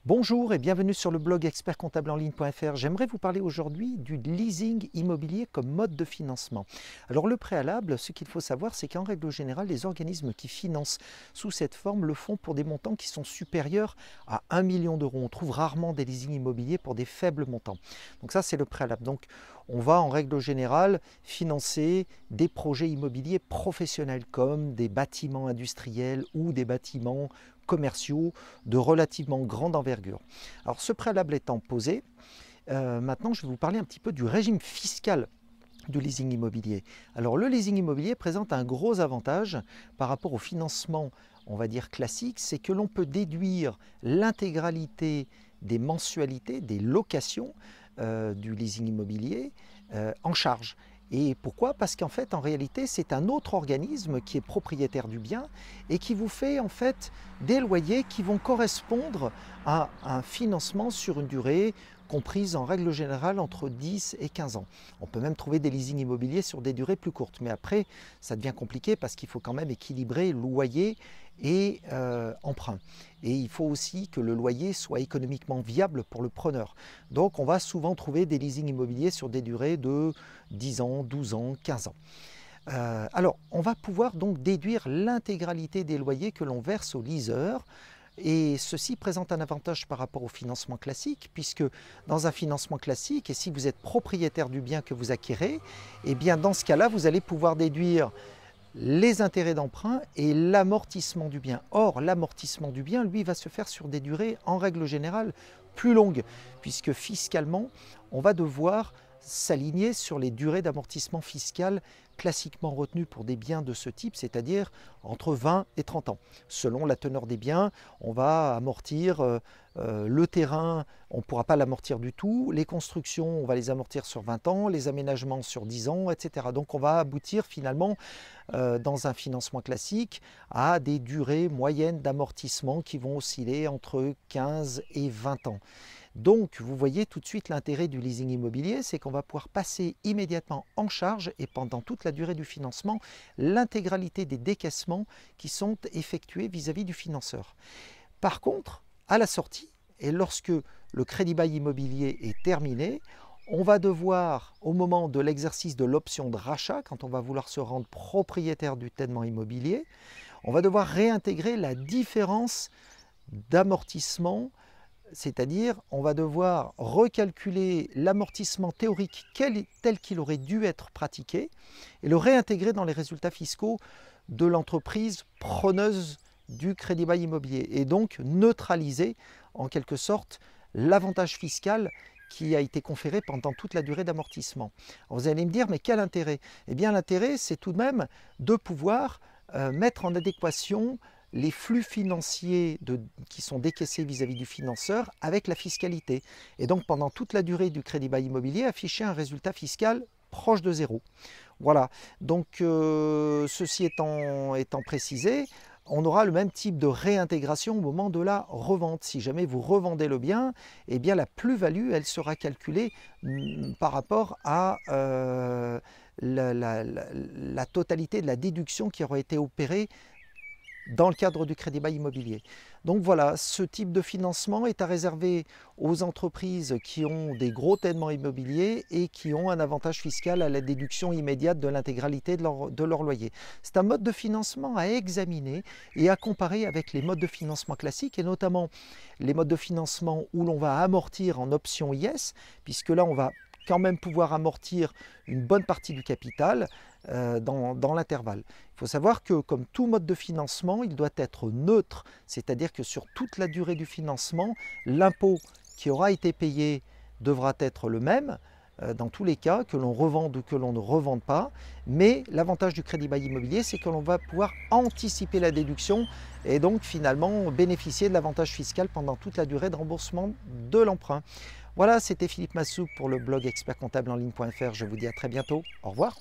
Bonjour et bienvenue sur le blog expertcomptableenligne.fr. J'aimerais vous parler aujourd'hui du leasing immobilier comme mode de financement. Alors le préalable, ce qu'il faut savoir, c'est qu'en règle générale, les organismes qui financent sous cette forme le font pour des montants qui sont supérieurs à 1 million d'euros. On trouve rarement des leasings immobiliers pour des faibles montants. Donc ça, c'est le préalable. Donc on va en règle générale financer des projets immobiliers professionnels comme des bâtiments industriels ou des bâtiments commerciaux de relativement grande envergure. Alors ce préalable étant posé, maintenant je vais vous parler un petit peu du régime fiscal du leasing immobilier. Alors le leasing immobilier présente un gros avantage par rapport au financement, on va dire classique, c'est que l'on peut déduire l'intégralité des mensualités, des locations du leasing immobilier en charge. Et pourquoi? Parce qu'en fait, en réalité, c'est un autre organisme qui est propriétaire du bien et qui vous fait en fait des loyers qui vont correspondre à un financement sur une durée comprise en règle générale entre 10 et 15 ans. On peut même trouver des leasings immobiliers sur des durées plus courtes, mais après, ça devient compliqué parce qu'il faut quand même équilibrer loyer et emprunt. Et il faut aussi que le loyer soit économiquement viable pour le preneur. Donc on va souvent trouver des leasings immobiliers sur des durées de 10 ans, 12 ans, 15 ans. Alors, on va pouvoir donc déduire l'intégralité des loyers que l'on verse au leaseur. Et ceci présente un avantage par rapport au financement classique, puisque dans un financement classique, et si vous êtes propriétaire du bien que vous acquérez, eh bien dans ce cas-là, vous allez pouvoir déduire les intérêts d'emprunt et l'amortissement du bien. Or, l'amortissement du bien, lui, va se faire sur des durées, en règle générale, plus longues, puisque fiscalement, on va devoir s'aligner sur les durées d'amortissement fiscal classiquement retenues pour des biens de ce type, c'est-à-dire entre 20 et 30 ans. Selon la teneur des biens, on va amortir le terrain, on ne pourra pas l'amortir du tout, les constructions, on va les amortir sur 20 ans, les aménagements sur 10 ans, etc. Donc on va aboutir finalement dans un financement classique à des durées moyennes d'amortissement qui vont osciller entre 15 et 20 ans. Donc, vous voyez tout de suite l'intérêt du leasing immobilier, c'est qu'on va pouvoir passer immédiatement en charge et pendant toute la durée du financement, l'intégralité des décaissements qui sont effectués vis-à-vis du financeur. Par contre, à la sortie, et lorsque le crédit bail immobilier est terminé, on va devoir, au moment de l'exercice de l'option de rachat, quand on va vouloir se rendre propriétaire du tènement immobilier, on va devoir réintégrer la différence d'amortissement, c'est-à-dire on va devoir recalculer l'amortissement théorique tel qu'il aurait dû être pratiqué et le réintégrer dans les résultats fiscaux de l'entreprise preneuse du crédit bail immobilier et donc neutraliser en quelque sorte l'avantage fiscal qui a été conféré pendant toute la durée d'amortissement. Vous allez me dire, mais quel intérêt? Eh bien l'intérêt, c'est tout de même de pouvoir mettre en adéquation les flux financiers qui sont décaissés vis-à-vis du financeur avec la fiscalité. Et donc pendant toute la durée du crédit bail immobilier, afficher un résultat fiscal proche de zéro. Voilà, donc ceci étant précisé, on aura le même type de réintégration au moment de la revente. Si jamais vous revendez le bien, eh bien la plus-value, elle sera calculée par rapport à la totalité de la déduction qui aura été opérée dans le cadre du crédit bail immobilier. Donc voilà, ce type de financement est à réserver aux entreprises qui ont des gros tènements immobiliers et qui ont un avantage fiscal à la déduction immédiate de l'intégralité de leur loyer. C'est un mode de financement à examiner et à comparer avec les modes de financement classiques et notamment les modes de financement où l'on va amortir en option IS, puisque là on va quand même pouvoir amortir une bonne partie du capital dans l'intervalle. Il faut savoir que comme tout mode de financement, il doit être neutre, c'est-à-dire que sur toute la durée du financement, l'impôt qui aura été payé devra être le même dans tous les cas, que l'on revende ou que l'on ne revende pas, mais l'avantage du crédit bail immobilier, c'est que l'on va pouvoir anticiper la déduction et donc finalement bénéficier de l'avantage fiscal pendant toute la durée de remboursement de l'emprunt. Voilà, c'était Philippe Massou pour le blog expertcomptableenligne.fr. Je vous dis à très bientôt. Au revoir.